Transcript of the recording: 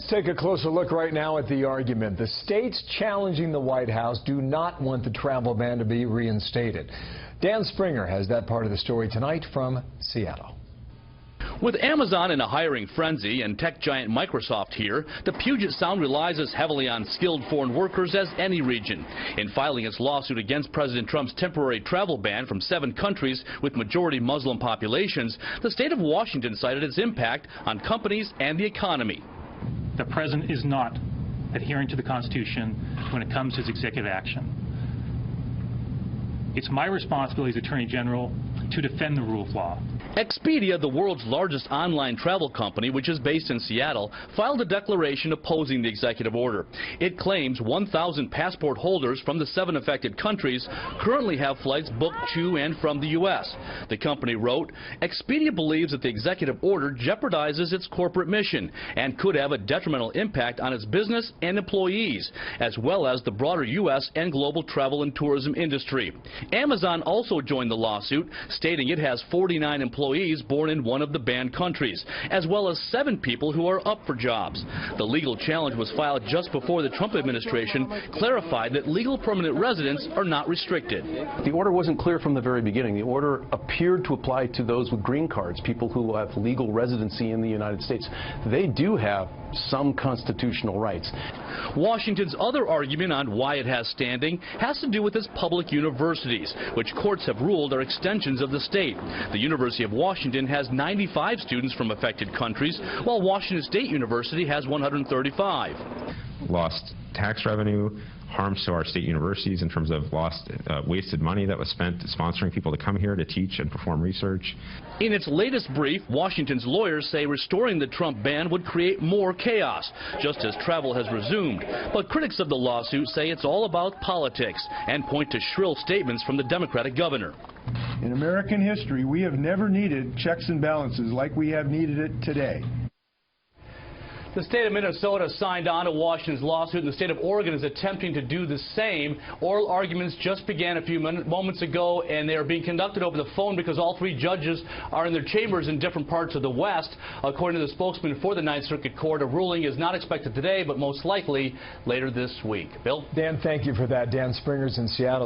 Let's take a closer look right now at the argument. The states challenging the White House do not want the travel ban to be reinstated. Dan Springer has that part of the story tonight from Seattle. With Amazon in a hiring frenzy and tech giant Microsoft here, the Puget Sound relies as heavily on skilled foreign workers as any region. In filing its lawsuit against President Trump's temporary travel ban from 7 countries with majority Muslim populations, the state of Washington cited its impact on companies and the economy. The president is not adhering to the Constitution when it comes to his executive action. It's my responsibility as Attorney General to defend the rule of law. Expedia, the world's largest online travel company, which is based in Seattle, filed a declaration opposing the executive order. It claims 1,000 passport holders from the 7 affected countries currently have flights booked to and from the U.S. The company wrote, Expedia believes that the executive order jeopardizes its corporate mission and could have a detrimental impact on its business and employees, as well as the broader U.S. and global travel and tourism industry. Amazon also joined the lawsuit, stating it has 49 employees born in one of the banned countries, as well as 7 people who are up for jobs. The legal challenge was filed just before the Trump administration clarified that legal permanent residents are not restricted. The order wasn't clear from the very beginning. The order appeared to apply to those with green cards, people who have legal residency in the United States. They do have some constitutional rights. Washington's other argument on why it has standing has to do with its public universities, which courts have ruled are extensions of the state. The University of Washington has 95 students from affected countries, while Washington State University has 135. Lost tax revenue, harms to our state universities in terms of lost, wasted money that was spent sponsoring people to come here to teach and perform research. In its latest brief, Washington's lawyers say restoring the Trump ban would create more chaos, just as travel has resumed. But critics of the lawsuit say it's all about politics and point to shrill statements from the Democratic governor. In American history, we have never needed checks and balances like we have needed it today. The state of Minnesota signed on to Washington's lawsuit, and the state of Oregon is attempting to do the same. Oral arguments just began a few moments ago, and they are being conducted over the phone because all 3 judges are in their chambers in different parts of the West. According to the spokesman for the Ninth Circuit Court, a ruling is not expected today, but most likely later this week. Bill? Dan, thank you for that. Dan Springer's in Seattle.